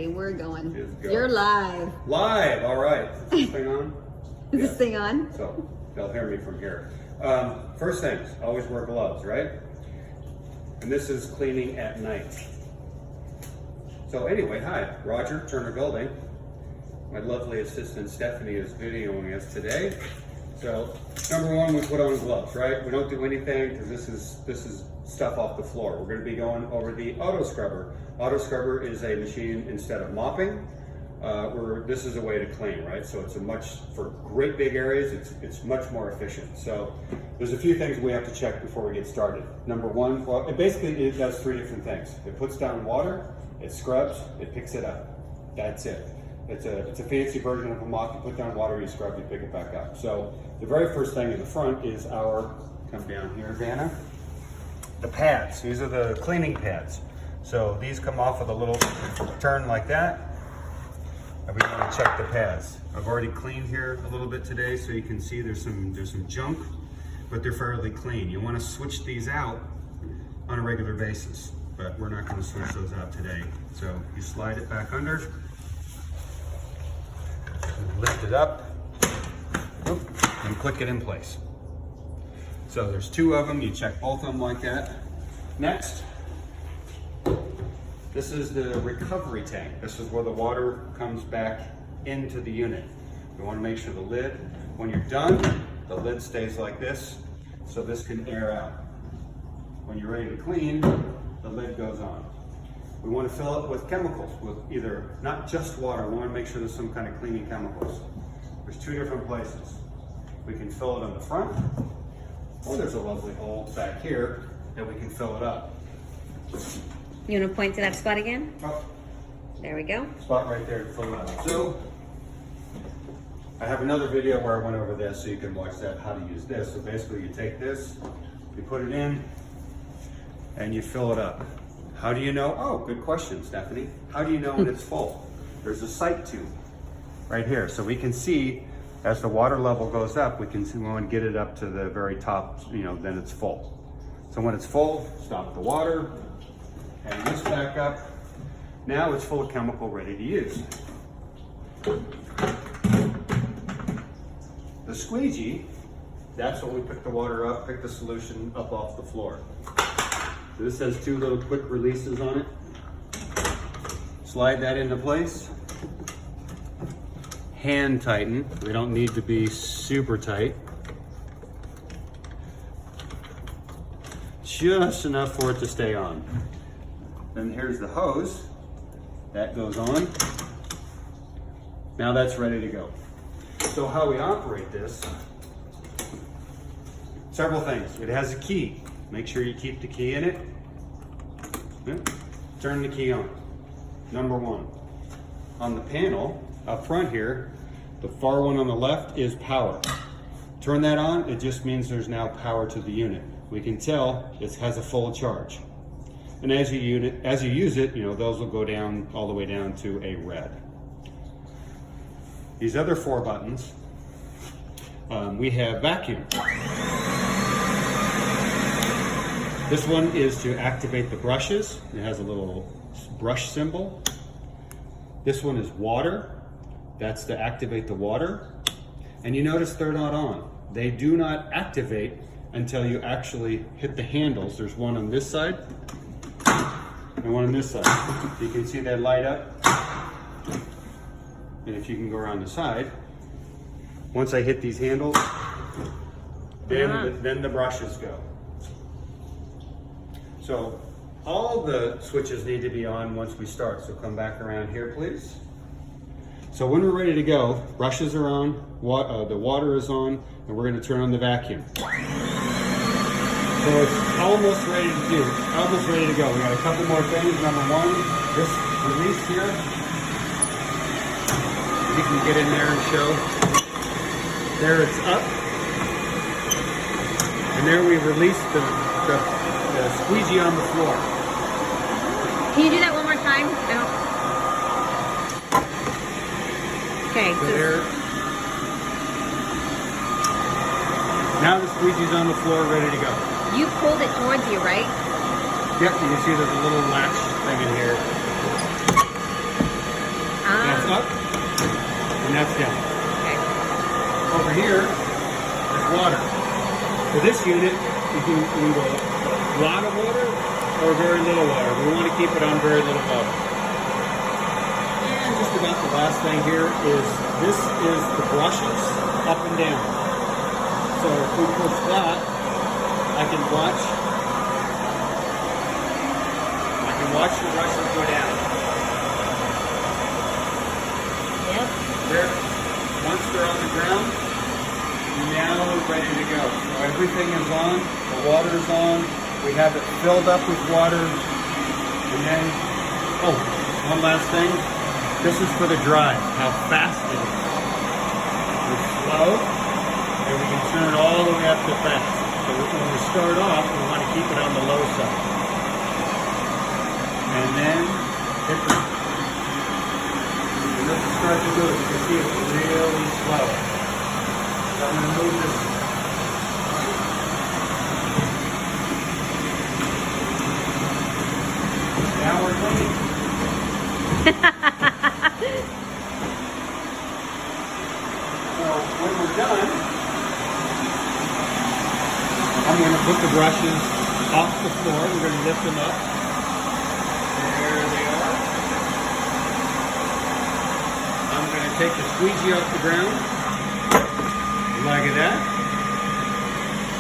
We're going. You're live. Live, all right. Is this thing on? Is this thing on? So they'll hear me from here. First things, always wear gloves, right? And this is cleaning at night. So anyway, hi, Roger, Turner Building. My lovely assistant Stephanie is videoing us today. So number one, we put on gloves, right? We don't do anything because this is stuff off the floor. We're going to be going over the auto scrubber. Auto scrubber is a machine instead of mopping. This is a way to clean, right? So it's for great big areas, it's much more efficient. So there's a few things we have to check before we get started. Number one, well, it does three different things. It puts down water, it scrubs, it picks it up. That's it. It's a fancy version of a mop. You put down water, you scrub, you pick it back up. So the very first thing in the front is come down here, Vanna, the pads. These are the cleaning pads. So these come off with a little turn like that. And we want to check the pads. I've already cleaned here a little bit today, so you can see there's some junk, but they're fairly clean. You want to switch these out on a regular basis, but we're not going to switch those out today. So you slide it back under, lift it up, and click it in place. So there's two of them. You check both of them like that. Next, this is the recovery tank. This is where the water comes back into the unit. We want to make sure the lid, when you're done, the lid stays like this, so this can air out. When you're ready to clean, the lid goes on. We want to fill it with chemicals, with either, not just water, we want to make sure there's some kind of cleaning chemicals. There's two different places. We can fill it on the front, or there's a lovely hole back here that we can fill it up. You want to point to that spot again? Oh. There we go. Spot right there to fill it up. So, I have another video where I went over this so you can watch that, how to use this. So basically you take this, you put it in, and you fill it up. How do you know? Oh, good question, Stephanie. How do you know when it's full? There's a sight tube right here. So we can see as the water level goes up, we want to get it up to the very top, then it's full. So when it's full, stop the water, and this back up. Now it's full of chemical ready to use. The squeegee, that's when we pick the water up, pick the solution up off the floor. So this has two little quick releases on it. Slide that into place. Hand tighten. We don't need to be super tight. Just enough for it to stay on. Then here's the hose. That goes on. Now that's ready to go. So how we operate this, several things. It has a key. Make sure you keep the key in it. Turn the key on. Number one. On the panel up front here, the far one on the left is power. Turn that on, it just means there's now power to the unit. We can tell it has a full charge. And as you use it, those will go down all the way down to a red. These other four buttons, we have vacuum. This one is to activate the brushes. It has a little brush symbol. This one is water. That's to activate the water. And you notice they're not on. They do not activate until you actually hit the handles. There's one on this side and one on this side. You can see that light up. And if you can go around the side, once I hit these handles, then the brushes go. So all the switches need to be on once we start. So come back around here, please. So when we're ready to go, brushes are on, the water is on, and we're going to turn on the vacuum. So it's almost ready to go. We got a couple more things. Number one, this release here. You can get in there and show. There it's up. And there we release the squeegee on the floor. Can you do that one more time? Okay. So there. Now the squeegee's on the floor, ready to go. You pulled it towards you, right? Yep, you can see there's a little latch thing in here. up, and that's down. Okay. Over here, there's water. For this unit, you can go a lot of water or very little water. We want to keep it on very little water. And just about the last thing here is, this is the brushes up and down. So if we push that, I can watch the brushes go down. Yep. There, once they're on the ground, now we're ready to go. So everything is on, the water is on, we have it filled up with water, and then, oh, one last thing, this is for the drive, how fast it is. It's slow, and we can turn it all the way up to fast. So when we start off, we want to keep it on the low side. And then, hit the, and this will start to move. You can see it's really slow. So I'm going to move this. Now we're clean. So when we're done, I'm going to put the brushes off the floor. We're going to lift them up. There they are. I'm going to take the squeegee off the ground. Like that.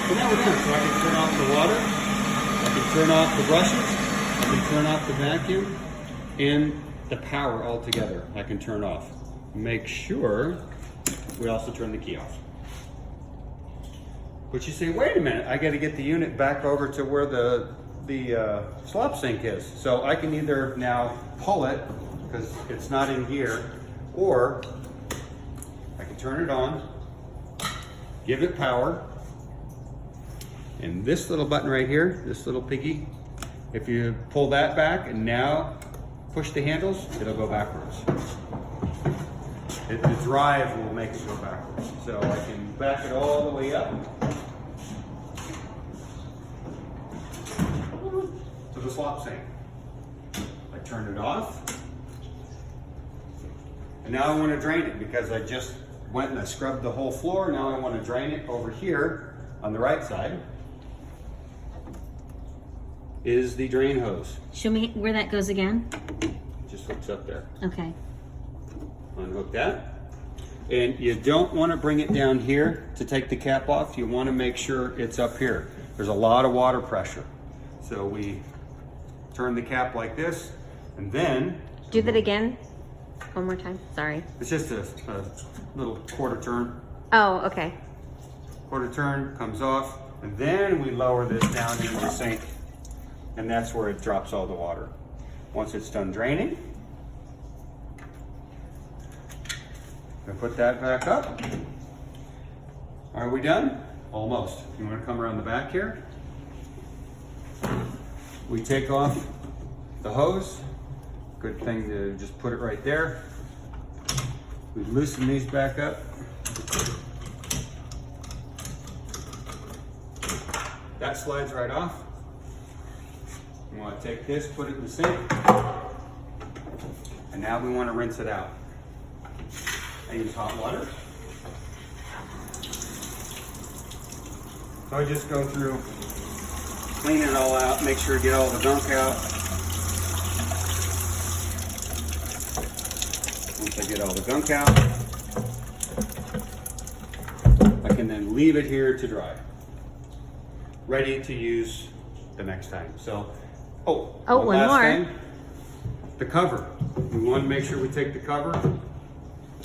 So now we're done. So I can turn off the water. I can turn off the brushes. I can turn off the vacuum. And the power altogether I can turn off. Make sure we also turn the key off. But you say, wait a minute, I got to get the unit back over to where the slop sink is. So I can either now pull it, because it's not in here, or I can turn it on, give it power, and this little button right here, this little piggy, if you pull that back and now push the handles, it'll go backwards. The drive will make it go backwards. So I can back it all the way up to the slop sink. I turn it off. And now I want to drain it because I just went and I scrubbed the whole floor. Now I want to drain it. Over here on the right side is the drain hose. Show me where that goes again. Just hooks up there. Okay. Unhook that. And you don't want to bring it down here to take the cap off. You want to make sure it's up here. There's a lot of water pressure. So we turn the cap like this, and then... Do that again. One more time. Sorry. It's just a little quarter turn. Oh, okay. Quarter turn comes off, and then we lower this down into the sink, and that's where it drops all the water. Once it's done draining, I put that back up. Are we done? Almost. You want to come around the back here? We take off the hose. Good thing to just put it right there. We loosen these back up. That slides right off. We want to take this, put it in the sink. And now we want to rinse it out. I use hot water. So I just go through, clean it all out, make sure to get all the gunk out. Once I get all the gunk out, I can then leave it here to dry. Ready to use the next time. So, one more. thing. The cover. We want to make sure we take the cover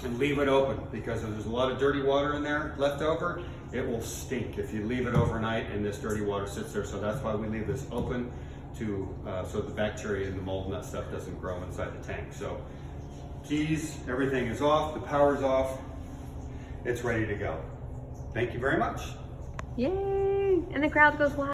and leave it open, because if there's a lot of dirty water in there left over, it will stink if you leave it overnight and this dirty water sits there. So that's why we leave this open to so the bacteria and the mold and that stuff doesn't grow inside the tank. So keys, everything is off, the power's off, it's ready to go. Thank you very much. Yay! And the crowd goes wild.